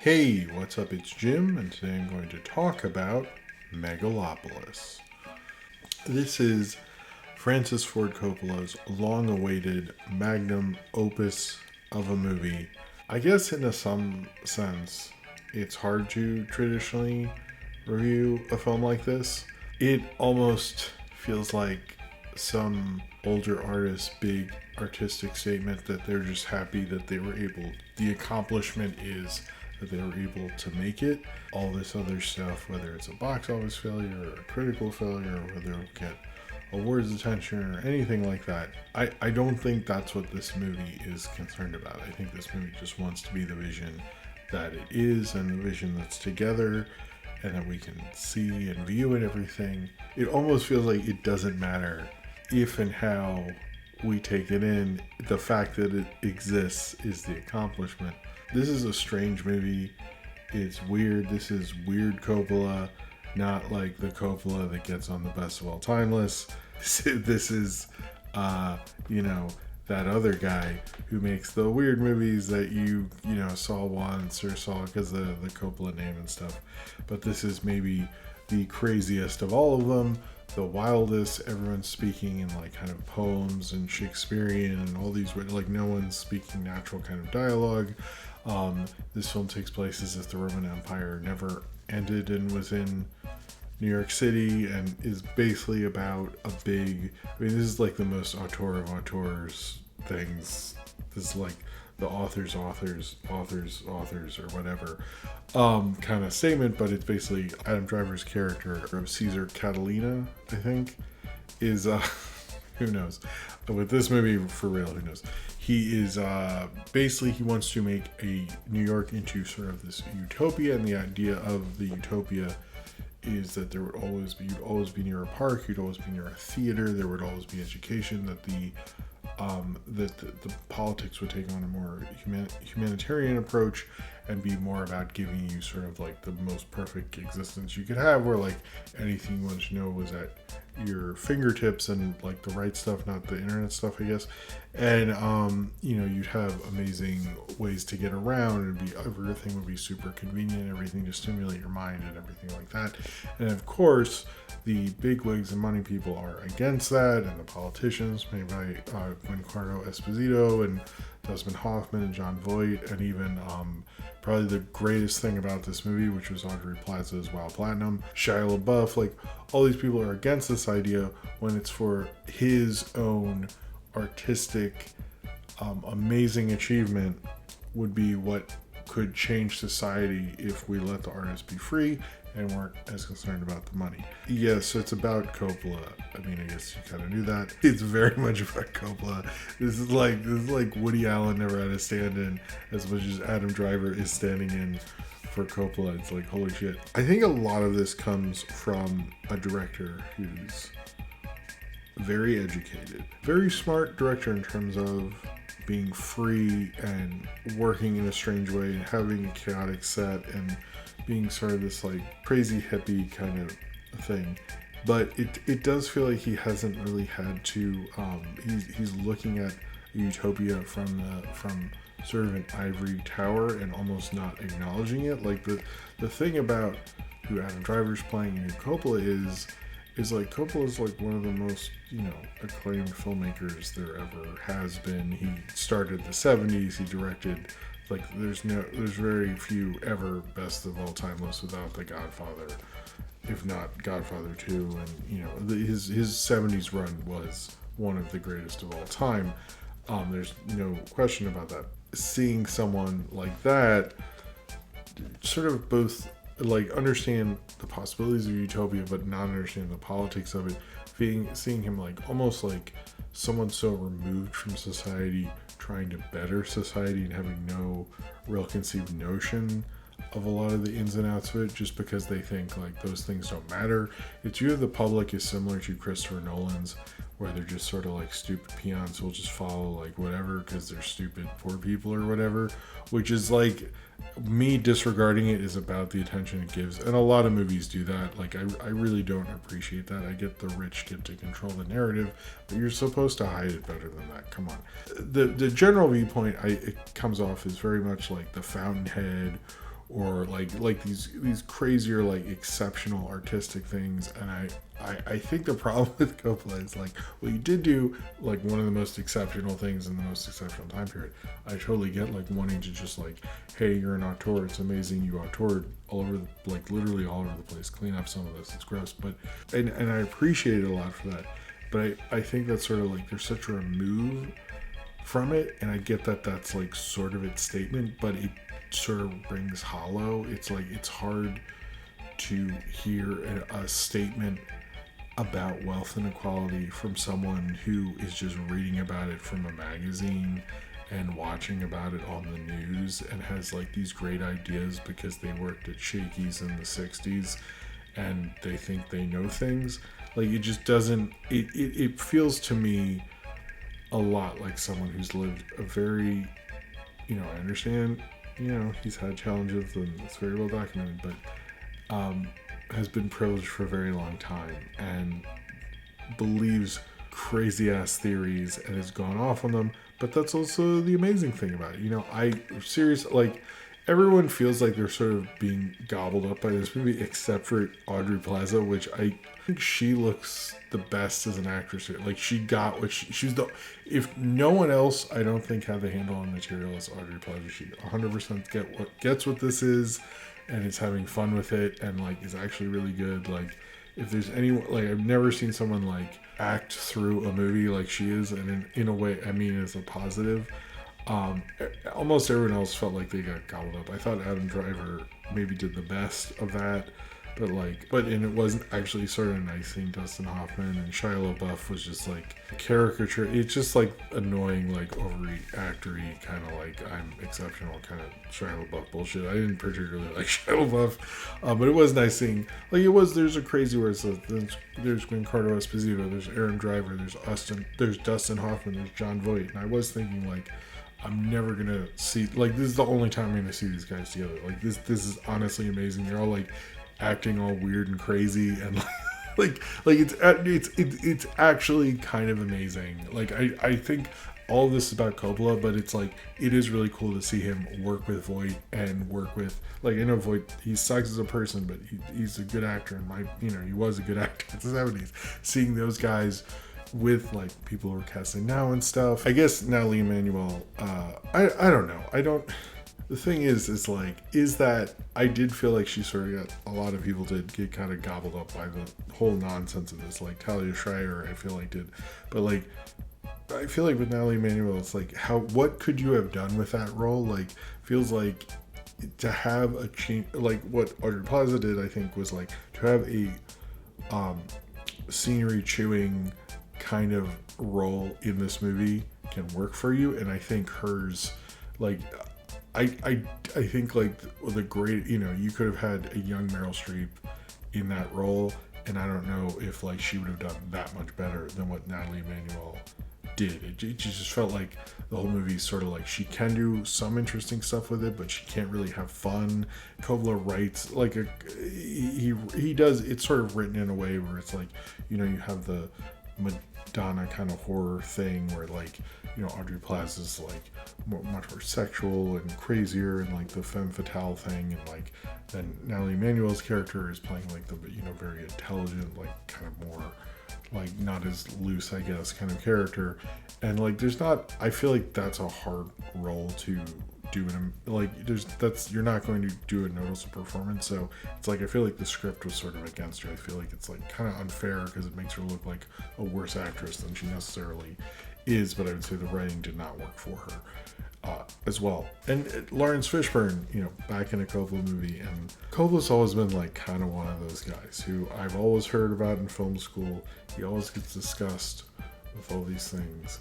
Hey, what's up? It's Jim, and today I'm going to talk about Megalopolis. This is Francis Ford Coppola's long awaited magnum opus of a movie. I guess, in some sense, it's hard to traditionally review a film like this. It almost feels like some older artist's big artistic statement that they're just happy that they were able, the accomplishment is that they were able to make it. All this other stuff, whether it's a box office failure or a critical failure, or whether it'll get awards attention or anything like that, I don't think that's what this movie is concerned about. I think this movie just wants to be the vision that it is, and the vision that's together and that we can see and view and everything. It almost feels like it doesn't matter if and how we take it in. The fact that it exists is the accomplishment. This is a strange movie. It's weird. This is weird Coppola, not like the Coppola that gets on the best of all time list. This is, that other guy who makes the weird movies that you saw once or saw because of the Coppola name and stuff. But this is maybe the craziest of all of them, the wildest. Everyone's speaking in like kind of poems and Shakespearean and all these, like, no one's speaking natural kind of dialogue. This film takes place as if the Roman Empire never ended and was in New York City, and is basically about a big, this is like the most auteur of auteurs things. This is like the authors or whatever kind of statement, but it's basically Adam Driver's character of Caesar Catalina, I think, is who knows. With this movie, for real, who knows? He is basically, he wants to make a New York into sort of this utopia, and the idea of the utopia is that there would always be, you'd always be near a park, you'd always be near a theater, there would always be education, that the politics would take on a more humanitarian approach and be more about giving you sort of like the most perfect existence you could have, where like anything you wanted to know was at your fingertips, and like the right stuff, not the internet stuff, I guess. And you'd have amazing ways to get around, and everything would be super convenient, everything to stimulate your mind and everything like that. And of course, the bigwigs and money people are against that, and the politicians, made by Giancarlo Esposito and Dustin Hoffman and John Voight, and even probably the greatest thing about this movie, which was Audrey Plaza's Wild Platinum, Shia LaBeouf, like all these people are against this idea when it's for his own artistic amazing achievement would be what could change society if we let the artists be free and weren't as concerned about the money. Yes, so it's about Coppola. I mean, I guess you kind of knew that. It's very much about Coppola. This is like Woody Allen never had a stand-in as much as Adam Driver is standing in for Coppola. It's like, holy shit. I think a lot of this comes from a director who's very educated, very smart director in terms of being free and working in a strange way and having a chaotic set and being sort of this like crazy hippie kind of thing. But it does feel like he hasn't really had to, he's looking at utopia from sort of an ivory tower and almost not acknowledging it. Like the thing about who Adam Driver's playing and who Coppola is like, Coppola's like one of the most, acclaimed filmmakers there ever has been. He started the 70s, he directed, like there's very few ever best of all time lists without The Godfather, if not Godfather 2, and his 70s run was one of the greatest of all time. There's no question about that. Seeing someone like that sort of both like understand the possibilities of utopia but not understand the politics of it, seeing him like almost like someone so removed from society trying to better society and having no real conceived notion of a lot of the ins and outs of it, just because they think like those things don't matter. Its view of the public is similar to Christopher Nolan's, where they're just sort of like stupid peons who'll just follow like whatever because they're stupid poor people or whatever, which is like, me disregarding it is about the attention it gives, and a lot of movies do that. Like I really don't appreciate that. I get the rich get to control the narrative, but you're supposed to hide it better than that. Come on. The general viewpoint it comes off as very much like The Fountainhead or like these crazier, like exceptional artistic things. And I think the problem with Coppola is like, well, you did do like one of the most exceptional things in the most exceptional time period. I totally get like wanting to just like, hey, you're an auteur, it's amazing you auteured all over like literally all over the place, clean up some of this, it's gross, but and I appreciate it a lot for that. But I think that's sort of like there's such a remove from it, and I get that that's like sort of its statement, but it sort of rings hollow. It's like it's hard to hear a statement about wealth inequality from someone who is just reading about it from a magazine and watching about it on the news and has like these great ideas because they worked at Shakey's in the 60s and they think they know things. Like it just doesn't, it feels to me a lot like someone who's lived a very, I understand, he's had challenges and it's very well documented, but has been privileged for a very long time and believes crazy ass theories and has gone off on them. But that's also the amazing thing about it. Like everyone feels like they're sort of being gobbled up by this movie except for Aubrey Plaza, which I think she looks the best as an actress here. Like she got what she's the, if no one else I don't think had the handle on material as Aubrey Plaza. She 100% gets what this is and is having fun with it and like is actually really good. Like if there's anyone, like I've never seen someone like act through a movie like she is, and in a way I mean as a positive. Almost everyone else felt like they got gobbled up. I thought Adam Driver maybe did the best of that, but it wasn't actually sort of nice seeing Dustin Hoffman, and Shia LaBeouf was just like a caricature. It's just like annoying, like overactory kind of like I'm exceptional kind of Shia LaBeouf bullshit. I didn't particularly like Shia LaBeouf, but it was nice seeing like it was. There's a crazy where it's like, there's Giancarlo Esposito, there's Aaron Driver, there's Dustin Hoffman, there's John Voight, and I was thinking like, I'm never gonna see, like this is the only time I'm gonna see these guys together. Like this is honestly amazing. They're all like acting all weird and crazy and like it's actually kind of amazing. Like I think all of this is about Coppola, but it's like it is really cool to see him work with Voight and work with, like, I know Voight, he sucks as a person, but he's a good actor, and he was a good actor in the 70s. Seeing those guys with like people who are casting now and stuff. I guess Natalie Emmanuel, I don't know. The thing is that I did feel like she sort of got, a lot of people did get kind of gobbled up by the whole nonsense of this. Like Talia Shire, I feel like did. But like, I feel like with Natalie Emmanuel, it's like, what could you have done with that role? Like, feels like to have a change, like what Aubrey Plaza did, I think was like to have a scenery chewing kind of role in this movie can work for you. And I think hers, like, I think like the great, you could have had a young Meryl Streep in that role, and I don't know if like she would have done that much better than what Natalie Emmanuel did. It just felt like the whole movie is sort of like she can do some interesting stuff with it, but she can't really have fun. Coppola writes like he does. It's sort of written in a way where it's like, you have the Madonna kind of horror thing where like, Aubrey Plaza's like much more sexual and crazier, and like the femme fatale thing, and like then Natalie Emmanuel's character is playing like the very intelligent, like kind of more like not as loose, I guess, kind of character. And like I feel like that's a hard role to do you're not going to do a noticeable performance. So it's like I feel like the script was sort of against her. I feel like it's like kind of unfair because it makes her look like a worse actress than she necessarily is. But I would say the writing did not work for her as well. And Lawrence Fishburne, back in a Coppola movie, and Coppola's always been like kind of one of those guys who I've always heard about in film school. He always gets discussed with all these things.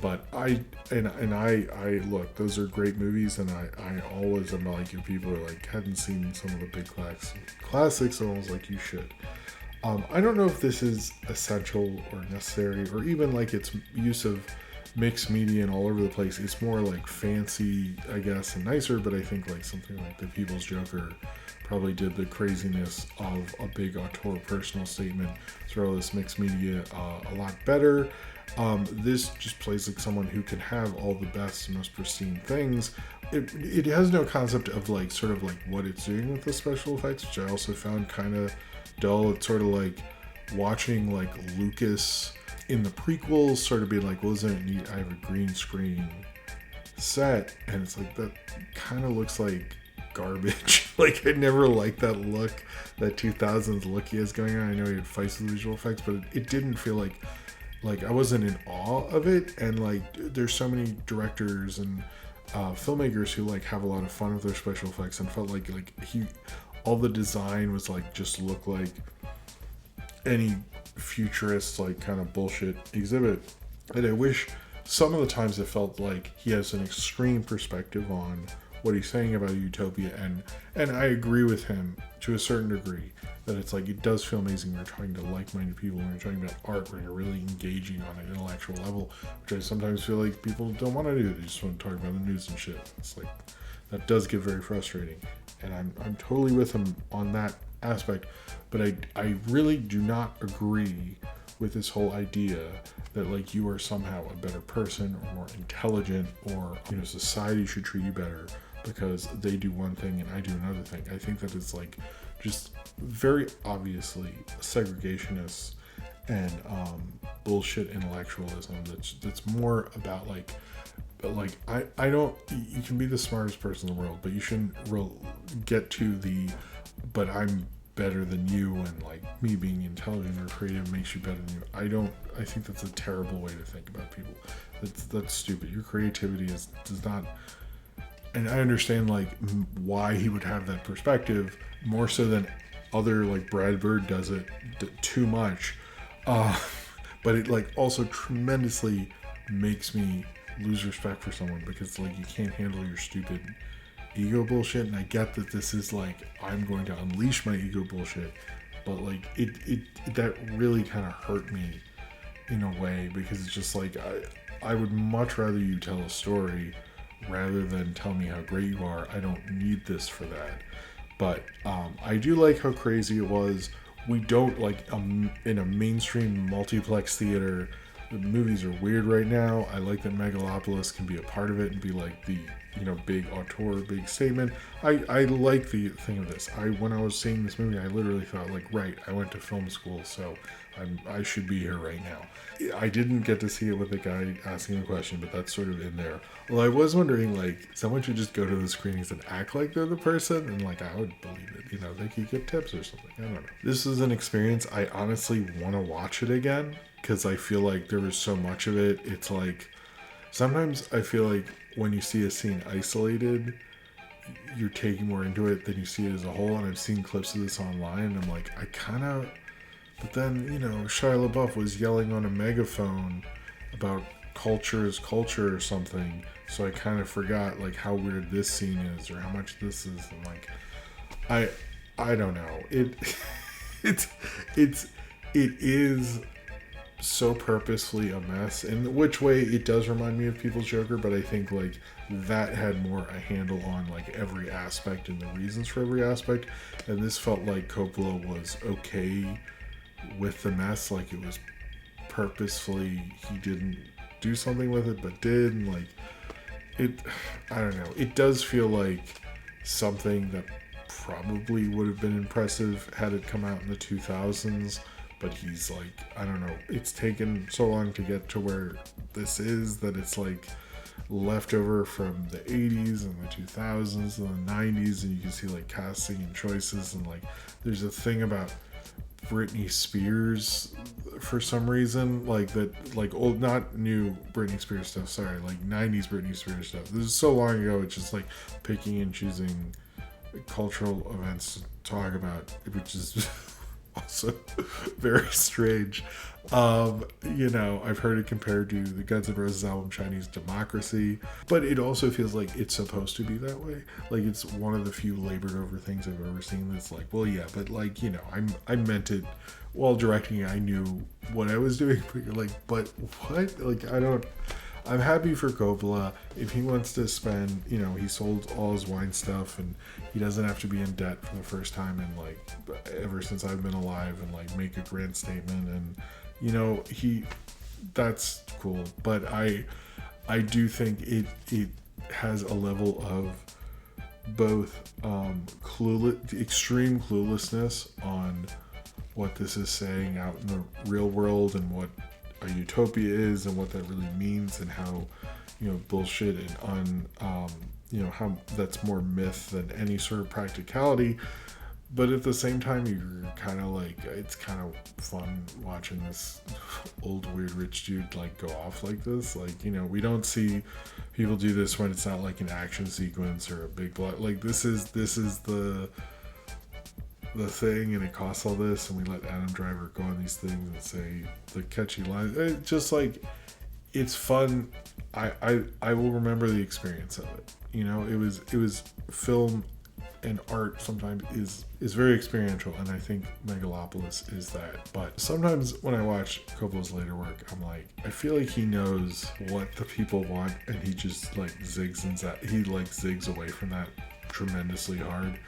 But I look, those are great movies, and I always am like, if people are like hadn't seen some of the big classics, I'm always like, you should. I don't know if this is essential or necessary, or even like its use of mixed media and all over the place. It's more like fancy, I guess, and nicer, but I think like something like The People's Joker probably did the craziness of a big auteur personal statement through all this mixed media a lot better. This just plays like someone who can have all the best, most pristine things. It has no concept of like sort of like what it's doing with the special effects, which I also found kind of dull. It's sort of like watching like Lucas in the prequels sort of be like, well, isn't it neat? I have a green screen set, and it's like that kind of looks like garbage. Like I never liked that look, that 2000s look he has going on. I know he had fights with visual effects, but it didn't feel like I wasn't in awe of it. And like there's so many directors and filmmakers who like have a lot of fun with their special effects, and felt like all the design was like just look like any futurist like kind of bullshit exhibit. And I wish some of the times it felt like he has an extreme perspective on what he's saying about utopia, and I agree with him to a certain degree that it's like it does feel amazing when you're talking to like-minded people, when you're talking about art, when you're really engaging on an intellectual level, which I sometimes feel like people don't want to do. They just want to talk about the news and shit. It's like that does get very frustrating, and I'm totally with him on that aspect, but I really do not agree with this whole idea that like you are somehow a better person or more intelligent, or society should treat you better because they do one thing and I do another thing. I think that it's like just very obviously segregationist and bullshit intellectualism that's more about like I don't, you can be the smartest person in the world, but you shouldn't get to the but I'm better than you, and like me being intelligent or creative makes you better than you. I think that's a terrible way to think about people. That's stupid. Your creativity does not, and I understand like why he would have that perspective more so than other, like Brad Bird does it too much, but it like also tremendously makes me lose respect for someone because like you can't handle your stupid ego bullshit. And I get that this is like I'm going to unleash my ego bullshit, but like it that really kind of hurt me in a way, because it's just like I would much rather you tell a story rather than tell me how great you are. I don't need this for that. But I do like how crazy it was. We don't like in a mainstream multiplex theater, the movies are weird right now. I like that Megalopolis can be a part of it and be like the big auteur, big statement. I like the thing of this. When I was seeing this movie, I literally thought like, right, I went to film school, so I should be here right now. I didn't get to see it with the guy asking a question, but that's sort of in there. Well, I was wondering, like, someone should just go to the screenings and act like they're the person, and like I would believe it. They could get tips or something. I don't know. This is an experience I honestly want to watch it again, because I feel like there was so much of it. It's like sometimes I feel like when you see a scene isolated, you're taking more into it than you see it as a whole. And I've seen clips of this online, and I'm like, but then, Shia LaBeouf was yelling on a megaphone about culture is culture or something. So I kind of forgot like how weird this scene is or how much this is. And like, I don't know. It is so purposefully a mess, in which way it does remind me of People's Joker, but I think like that had more a handle on like every aspect and the reasons for every aspect, and this felt like Coppola was okay with the mess. Like it was purposefully, he didn't do something with it but did, and like I don't know, it does feel like something that probably would have been impressive had it come out in the 2000s. But he's like, I don't know, it's taken so long to get to where this is that it's like leftover from the 80s and the 2000s and the 90s, and you can see like casting and choices, and like there's a thing about Britney Spears for some reason, like that, like old, not new Britney Spears stuff, sorry, like 90s Britney Spears stuff. This is so long ago, it's just like picking and choosing cultural events to talk about, which is also very strange. I've heard it compared to the Guns N' Roses album Chinese Democracy, but it also feels like it's supposed to be that way. Like it's one of the few labored over things I've ever seen that's like, well, yeah, but like, I meant it while directing. I knew what I was doing, but you're like, but what? Like, I'm happy for Coppola. If he wants to spend, he sold all his wine stuff and he doesn't have to be in debt for the first time in like ever since I've been alive, and like make a grand statement. And he that's cool. But I do think it has a level of both extreme cluelessness on what this is saying out in the real world and what a utopia is and what that really means, and how, bullshit and how that's more myth than any sort of practicality. But at the same time, you're kind of like, it's kind of fun watching this old weird rich dude like go off like this. Like, we don't see people do this when it's not like an action sequence or a big blood. Like, this is the thing, and it costs all this, and we let Adam Driver go on these things and say the catchy lines. It's just like, it's fun. I will remember the experience of it. It was film and art sometimes is very experiential, and I think Megalopolis is that. But sometimes when I watch Coppola's later work, I'm like, I feel like he knows what the people want, and he just like zigs away from that tremendously hard.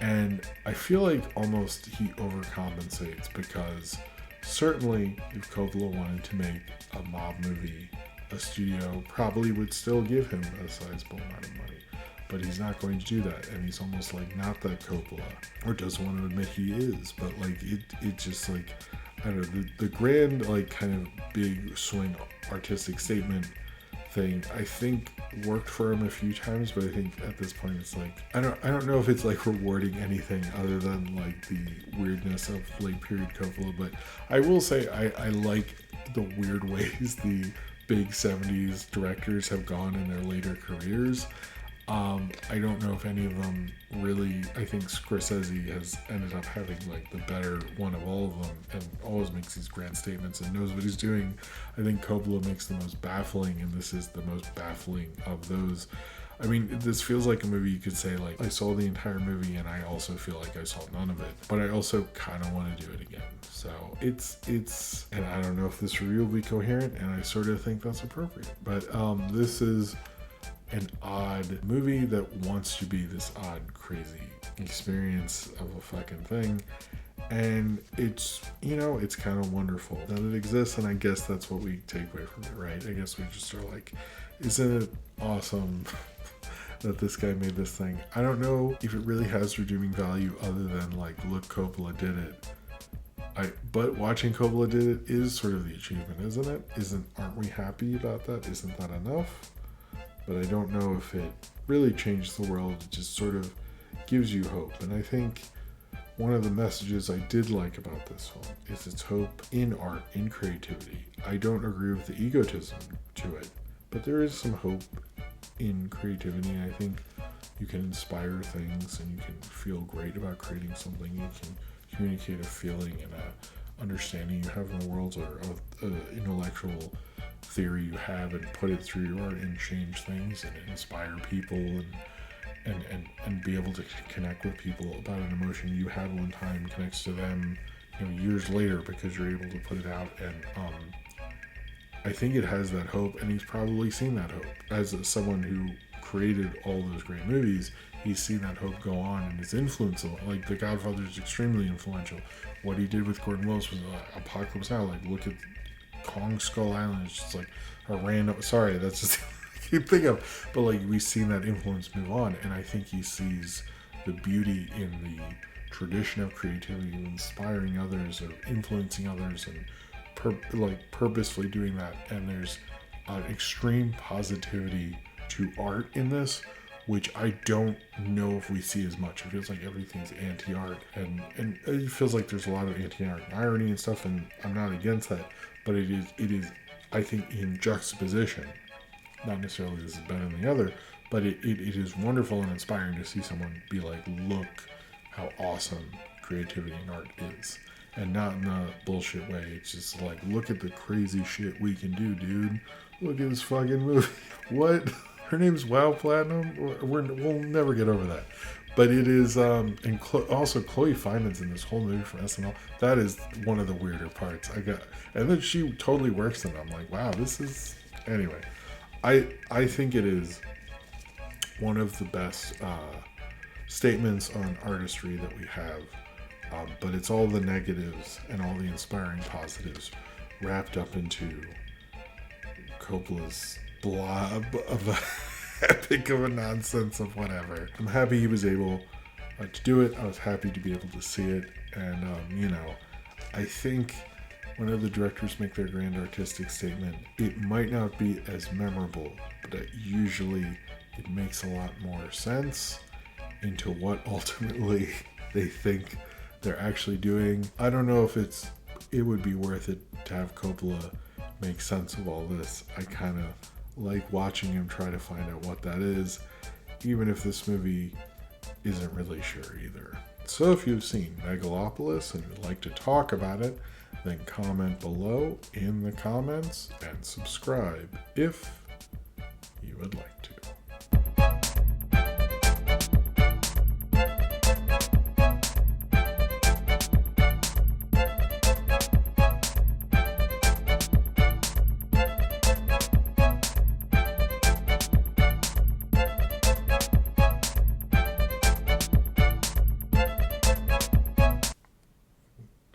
And I feel like almost he overcompensates, because certainly if Coppola wanted to make a mob movie, a studio probably would still give him a sizable amount of money. But he's not going to do that, and he's almost like not that Coppola, or doesn't want to admit he is. But like it just like, I don't know, the grand like kind of big swing artistic statement thing, I think worked for him a few times, but I think at this point it's like, I don't know if it's like rewarding anything other than like the weirdness of late period Coppola. But I will say I like the weird ways the big 70s directors have gone in their later careers. I don't know if any of them really. I think Scorsese has ended up having like the better one of all of them, and always makes these grand statements and knows what he's doing. I think Coppola makes the most baffling, and this is the most baffling of those. I mean, this feels like a movie you could say like, I saw the entire movie and I also feel like I saw none of it, but I also kind of want to do it again. So it's and I don't know if this review will be coherent, and I sort of think that's appropriate. But this is an odd movie that wants to be this odd, crazy experience of a fucking thing. And it's, it's kind of wonderful that it exists. And I guess that's what we take away from it, right? I guess we just are like, isn't it awesome that this guy made this thing? I don't know if it really has redeeming value other than like, look, Coppola did it. But watching Coppola did it is sort of the achievement, isn't it? Aren't we happy about that? Isn't that enough? But I don't know if it really changed the world. It just sort of gives you hope. And I think one of the messages I did like about this film is its hope in art, in creativity. I don't agree with the egotism to it, but there is some hope in creativity. And I think you can inspire things, and you can feel great about creating something. You can communicate a feeling and a understanding you have in the world, or intellectual theory you have, and put it through your art and change things and inspire people, and be able to connect with people about an emotion you had one time connects to them, years later, because you're able to put it out. And I think it has that hope, and he's probably seen that hope as someone who created all those great movies. He's seen that hope go on, and his influence, like The Godfather, is extremely influential. What he did with Gordon Willis was Apocalypse Now. Like, look at Kong Skull Island. It's just like a random, sorry, that's just I keep thinking of, but like, we've seen that influence move on, and I think he sees the beauty in the tradition of creativity, of inspiring others or influencing others, and purposefully doing that. And there's an extreme positivity to art in this, which I don't know if we see as much. It feels like everything's anti-art, and it feels like there's a lot of anti-art and irony and stuff, and I'm not against that, but it is I think in juxtaposition. Not necessarily this is better than the other, but it is wonderful and inspiring to see someone be like, look how awesome creativity and art is. And not in a bullshit way. It's just like, look at the crazy shit we can do, dude. Look at this fucking movie. What? Her name's Wow Platinum? We'll never get over that. But it is, and also Chloe Fineman's in this whole movie from SNL. That is one of the weirder parts. And then she totally works in it. I'm like, wow, this is, anyway. I think it is one of the best statements on artistry that we have. But it's all the negatives and all the inspiring positives wrapped up into Coppola's blob of a epic of a nonsense of whatever. I'm happy he was able to do it. I was happy to be able to see it. And, I think whenever the directors make their grand artistic statement, it might not be as memorable, but usually it makes a lot more sense into what ultimately they think they're actually doing. I don't know if it would be worth it to have Coppola make sense of all this. I kind of like watching him try to find out what that is, even if this movie isn't really sure either. So if you've seen Megalopolis and you'd like to talk about it, then comment below in the comments and subscribe if you would like to.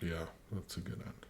Yeah, that's a good end.